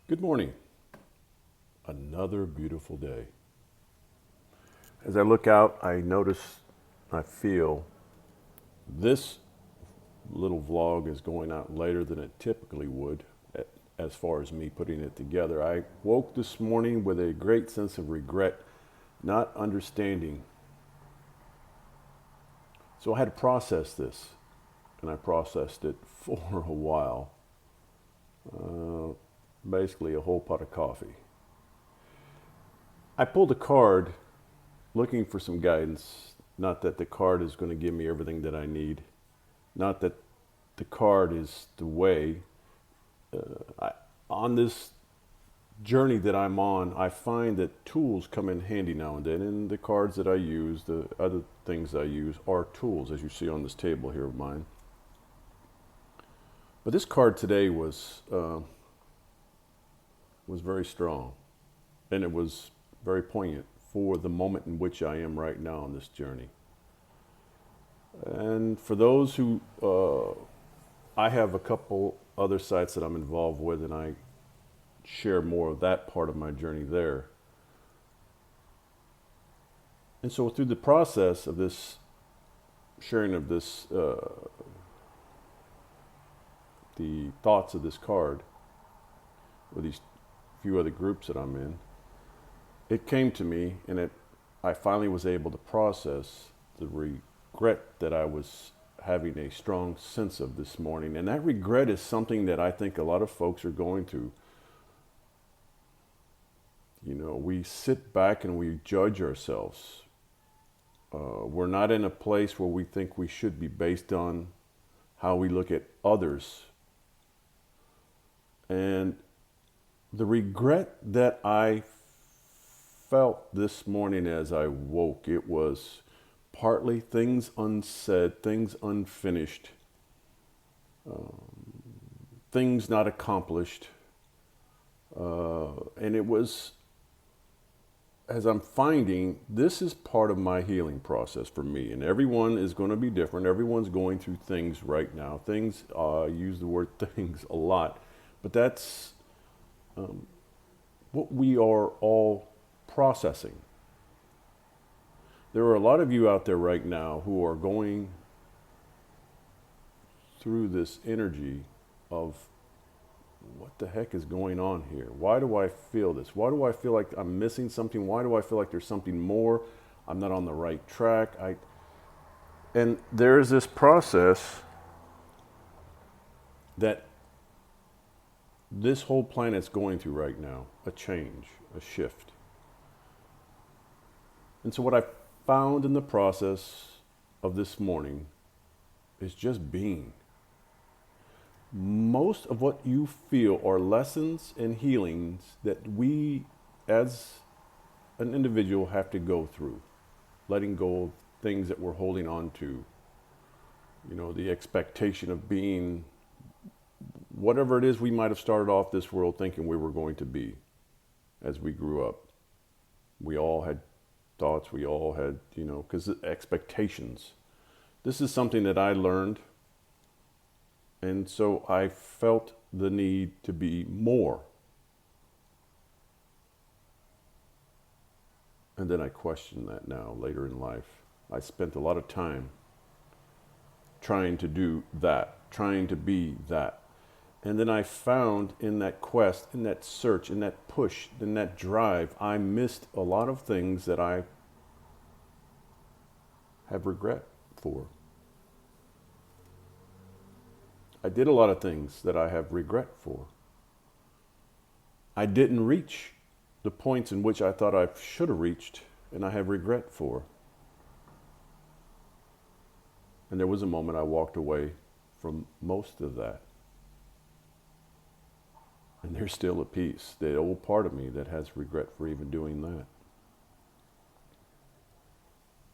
Good morning. Another beautiful day. As I look out, I notice, I feel this little vlog is going out later than it typically would, as far as me putting it together. I woke this morning with a great sense of regret, not understanding. So I had to process this, and I processed it for a while. Basically, a whole pot of coffee. I pulled a card looking for some guidance. Not that the card is going to give me everything that I need. Not that the card is the way. On this journey that I'm on, I find that tools come in handy now and then. And the cards that I use, the other things I use, are tools, as you see on this table here of mine. But this card today was very strong, and it was very poignant for the moment in which I am right now on this journey. And for those who, I have a couple other sites that I'm involved with, and I share more of that part of my journey there. And so through the process of this sharing of this, the thoughts of this card, with these few other groups that I'm in, it came to me, and I finally was able to process the regret that I was having a strong sense of this morning. And that regret is something that I think a lot of folks are going through. You know, we sit back and we judge ourselves. We're not in a place where we think we should be based on how we look at others. And the regret that I felt this morning as I woke, it was partly things unsaid, things unfinished, things not accomplished. And it was, as I'm finding, this is part of my healing process for me. And everyone is going to be different. Everyone's going through things right now. Things, I use the word things a lot, but that's what we are all processing. There are a lot of you out there right now who are going through this energy of what the heck is going on here? Why do I feel this? Why do I feel like I'm missing something? Why do I feel like there's something more? I'm not on the right track. And there's this process that this whole planet's going through right now, a change, a shift. And so what I found in the process of this morning is just being. Most of what you feel are lessons and healings that we as an individual have to go through. Letting go of things that we're holding on to. You know, the expectation of being whatever it is we might have started off this world thinking we were going to be as we grew up. We all had thoughts, we all had, you know, because expectations. This is something that I learned, and so I felt the need to be more. And then I question that now later in life. I spent a lot of time trying to do that, trying to be that. And then I found in that quest, in that search, in that push, in that drive, I missed a lot of things that I have regret for. I did a lot of things that I have regret for. I didn't reach the points in which I thought I should have reached, and I have regret for. And there was a moment I walked away from most of that. And there's still a piece, the old part of me that has regret for even doing that.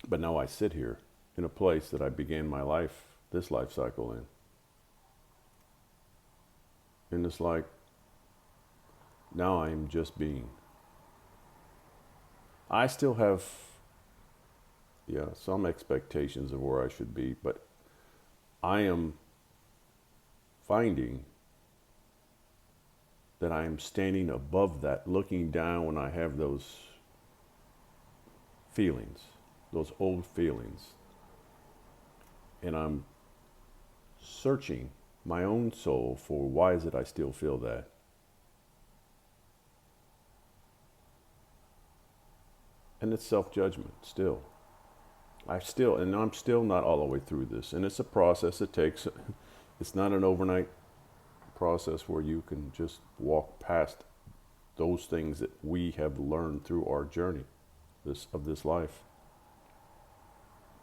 But now I sit here in a place that I began my life, this life cycle in. And it's like, now I am just being. I still have, some expectations of where I should be, but I am finding that I am standing above that, looking down when I have those feelings, those old feelings. And I'm searching my own soul for why is it I still feel that? And it's self-judgment still. I'm still not all the way through this. And it's a process. It's not an overnight process where you can just walk past those things that we have learned through our journey of this life.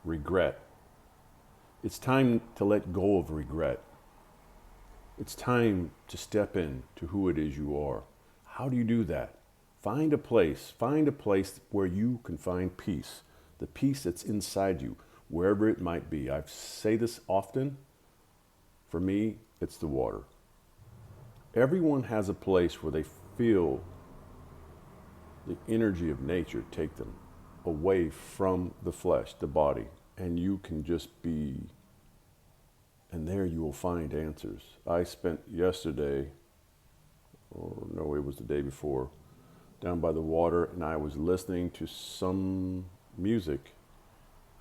Regret. It's time to let go of regret. It's time to step in to who it is you are. How do you do that? Find a place where you can find peace, the peace that's inside you, wherever it might be. I say this often. For me, it's the water. Everyone has a place where they feel the energy of nature take them away from the flesh, the body, and you can just be, and there you will find answers. I spent yesterday, or no, it was the day before, down by the water, and I was listening to some music,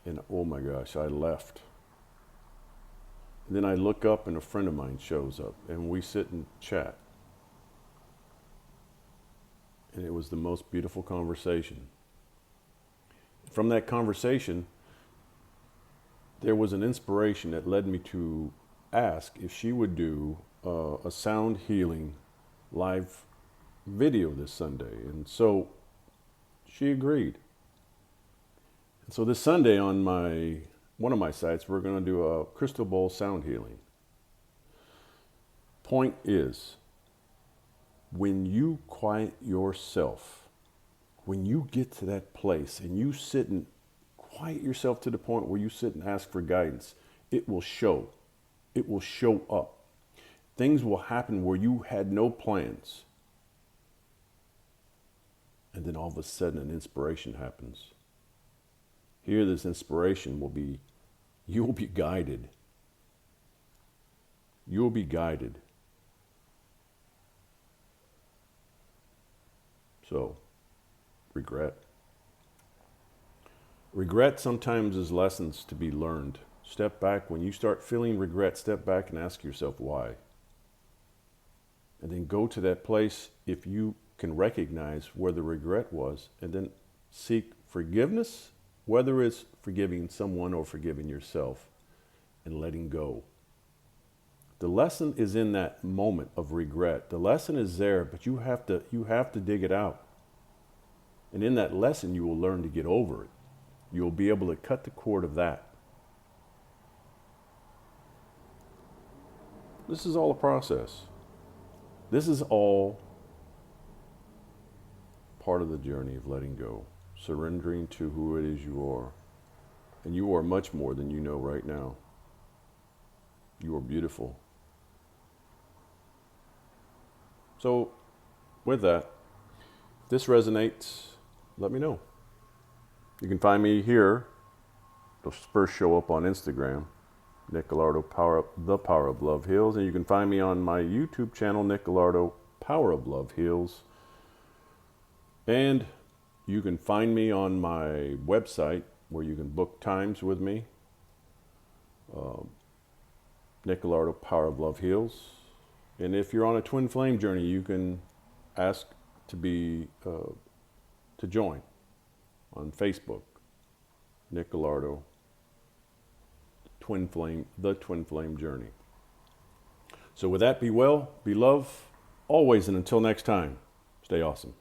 and oh my gosh, I left. And then I look up and a friend of mine shows up, and we sit and chat. And it was the most beautiful conversation. From that conversation, there was an inspiration that led me to ask if she would do a sound healing live video this Sunday. And so she agreed. And so this Sunday on one of my sites, we're going to do a crystal bowl sound healing. Point is, when you quiet yourself, when you get to that place and you sit and quiet yourself to the point where you sit and ask for guidance, it will show. It will show up. Things will happen where you had no plans. And then all of a sudden an inspiration happens. Here, this inspiration will be, you will be guided. You will be guided. So, regret. Regret sometimes is lessons to be learned. Step back. When you start feeling regret, step back and ask yourself why. And then go to that place if you can recognize where the regret was, and then seek forgiveness, whether it's forgiving someone or forgiving yourself, and letting go. The lesson is in that moment of regret. The lesson is there, but you have to dig it out. And in that lesson, you will learn to get over it. You'll be able to cut the cord of that. This is all a process. This is all part of the journey of letting go, surrendering to who it is you are. And you are much more than you know right now. You are beautiful. So, with that, if this resonates, let me know. You can find me here. It'll first show up on Instagram, Nick Gallardo, The Power of Love Heals. And you can find me on my YouTube channel, Nick Gallardo, Power of Love Heals. And you can find me on my website where you can book times with me. Nick Gallardo, Power of Love Heals. And if you're on a twin flame journey, you can ask to join on Facebook. Nick Gallardo, The Twin Flame Journey. So with that, be well, be love, always, and until next time, stay awesome.